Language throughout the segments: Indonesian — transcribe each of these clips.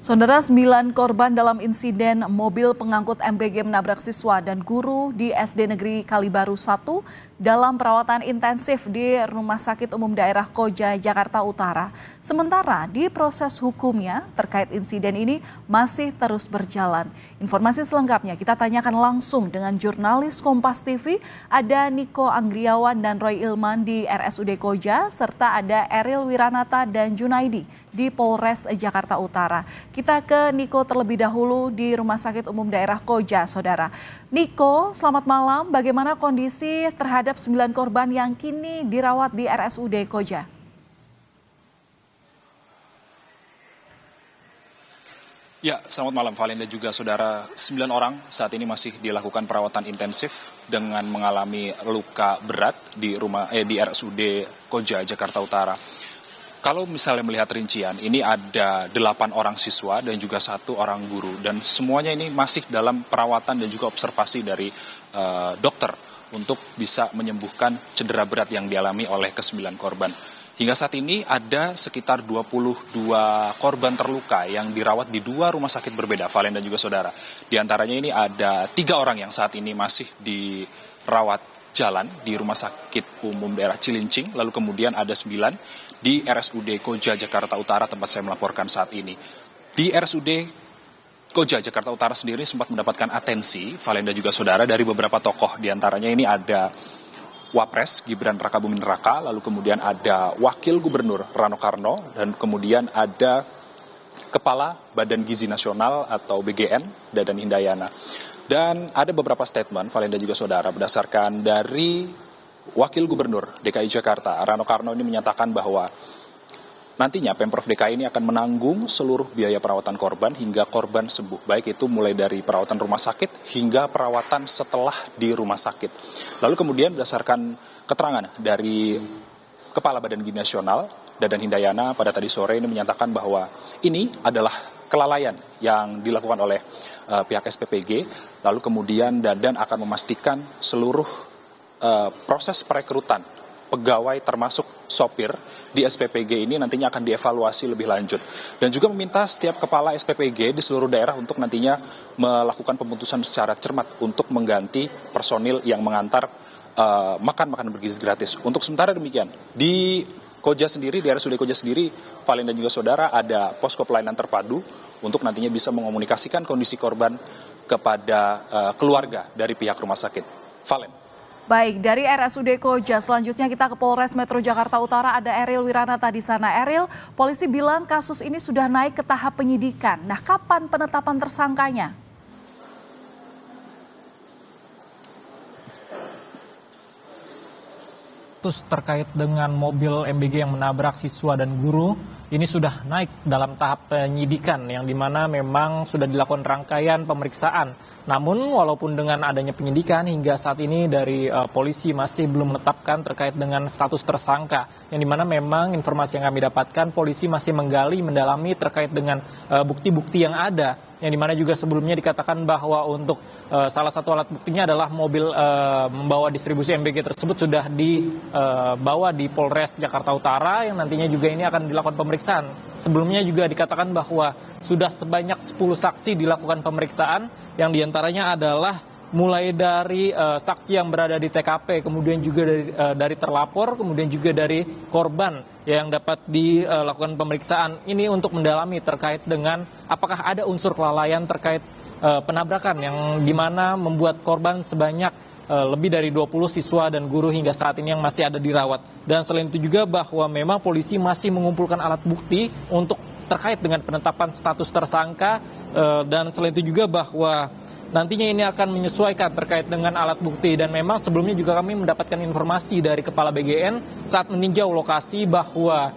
Saudara, 9 korban dalam insiden mobil pengangkut MBG menabrak siswa dan guru di SD Negeri Kalibaru 1 dalam perawatan intensif di Rumah Sakit Umum Daerah Koja, Jakarta Utara. Sementara di proses hukumnya terkait insiden ini masih terus berjalan. Informasi selengkapnya kita tanyakan langsung dengan jurnalis Kompas TV, ada Niko Anggriawan dan Roy Ilman di RSUD Koja, serta ada Eril Wiranata dan Junaidi di Polres Jakarta Utara. Kita ke Niko terlebih dahulu di Rumah Sakit Umum Daerah Koja, Saudara. Niko, selamat malam. Bagaimana kondisi terhadap 9 korban yang kini dirawat di RSUD Koja? Ya, selamat malam Valen dan juga saudara. 9 orang saat ini masih dilakukan perawatan intensif dengan mengalami luka berat di RSUD Koja, Jakarta Utara. Kalau misalnya melihat rincian, ini ada 8 orang siswa dan juga 1 orang guru. Dan semuanya ini masih dalam perawatan dan juga observasi dari dokter untuk bisa menyembuhkan cedera berat yang dialami oleh ke-9 korban. Hingga saat ini ada sekitar 22 korban terluka yang dirawat di 2 rumah sakit berbeda, Valen dan juga saudara. Di antaranya ini ada 3 orang yang saat ini masih dirawat jalan di Rumah Sakit Umum Daerah Cilincing, lalu kemudian ada 9 di RSUD Koja, Jakarta Utara, tempat saya melaporkan saat ini. Di RSUD Koja, Jakarta Utara sendiri sempat mendapatkan atensi, Valen dan juga saudara, dari beberapa tokoh. Di antaranya ini ada Wapres Gibran Rakabuming Raka, lalu kemudian ada Wakil Gubernur Rano Karno, dan kemudian ada Kepala Badan Gizi Nasional atau BGN, Dadan Hindayana. Dan ada beberapa statement, Valen dan juga saudara, berdasarkan dari Wakil Gubernur DKI Jakarta, Rano Karno, ini menyatakan bahwa nantinya Pemprov DKI ini akan menanggung seluruh biaya perawatan korban hingga korban sembuh, baik itu mulai dari perawatan rumah sakit hingga perawatan setelah di rumah sakit. Lalu kemudian berdasarkan keterangan dari Kepala Badan Gizi Nasional, Dadan Hindayana, pada tadi sore ini menyatakan bahwa ini adalah kelalaian yang dilakukan oleh pihak SPPG, lalu kemudian Dadan akan memastikan seluruh proses perekrutan pegawai termasuk sopir di SPPG ini nantinya akan dievaluasi lebih lanjut. Dan juga meminta setiap kepala SPPG di seluruh daerah untuk nantinya melakukan pemutusan secara cermat untuk mengganti personil yang mengantar makan bergizi gratis. Untuk sementara demikian, di Koja sendiri, di RSUD Koja sendiri, Valen dan juga saudara, ada posko pelayanan terpadu untuk nantinya bisa mengomunikasikan kondisi korban kepada keluarga dari pihak rumah sakit. Valen. Baik, dari RSUD Koja, selanjutnya kita ke Polres Metro Jakarta Utara, ada Eril Wiranata di sana. Eril, polisi bilang kasus ini sudah naik ke tahap penyidikan. Nah, kapan penetapan tersangkanya? Terkait dengan mobil MBG yang menabrak siswa dan guru, ini sudah naik dalam tahap penyidikan yang dimana memang sudah dilakukan rangkaian pemeriksaan. Namun walaupun dengan adanya penyidikan hingga saat ini dari polisi masih belum menetapkan terkait dengan status tersangka. Yang dimana memang informasi yang kami dapatkan, polisi masih menggali, mendalami terkait dengan bukti-bukti yang ada. Yang dimana juga sebelumnya dikatakan bahwa untuk salah satu alat buktinya adalah mobil membawa distribusi MBG tersebut sudah dibawa di Polres Jakarta Utara yang nantinya juga ini akan dilakukan pemeriksaan. Sebelumnya juga dikatakan bahwa sudah sebanyak 10 saksi dilakukan pemeriksaan yang diantaranya adalah mulai dari saksi yang berada di TKP, kemudian juga dari terlapor, kemudian juga dari korban yang dapat dilakukan pemeriksaan. Ini untuk mendalami terkait dengan apakah ada unsur kelalaian terkait penabrakan yang dimana membuat korban sebanyak lebih dari 20 siswa dan guru hingga saat ini yang masih ada dirawat. Dan selain itu juga bahwa memang polisi masih mengumpulkan alat bukti untuk terkait dengan penetapan status tersangka, dan selain itu juga bahwa nantinya ini akan menyesuaikan terkait dengan alat bukti. Dan memang sebelumnya juga kami mendapatkan informasi dari Kepala BGN saat meninjau lokasi bahwa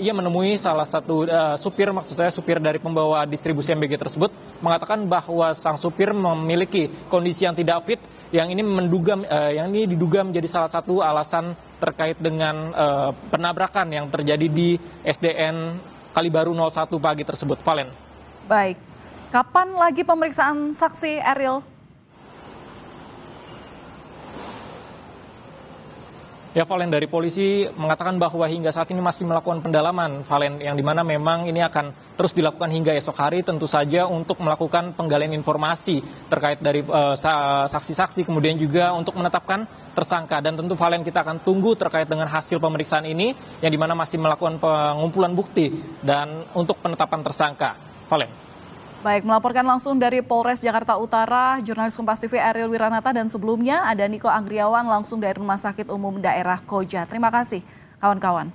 ia menemui salah satu supir, maksud saya supir dari pembawa distribusi MBG tersebut, mengatakan bahwa sang supir memiliki kondisi yang tidak fit, yang ini diduga menjadi salah satu alasan terkait dengan penabrakan yang terjadi di SDN Kalibaru 01 pagi tersebut. Valen. Baik. Kapan lagi pemeriksaan saksi, Eril? Ya, Valen, dari polisi mengatakan bahwa hingga saat ini masih melakukan pendalaman, Valen, yang dimana memang ini akan terus dilakukan hingga esok hari, tentu saja untuk melakukan penggalian informasi terkait dari saksi-saksi, kemudian juga untuk menetapkan tersangka. Dan tentu, Valen, kita akan tunggu terkait dengan hasil pemeriksaan ini, yang dimana masih melakukan pengumpulan bukti dan untuk penetapan tersangka. Valen. Baik, melaporkan langsung dari Polres Jakarta Utara, jurnalis Kompas TV Ariel Wiranata, dan sebelumnya ada Niko Anggriawan langsung dari Rumah Sakit Umum Daerah Koja. Terima kasih, kawan-kawan.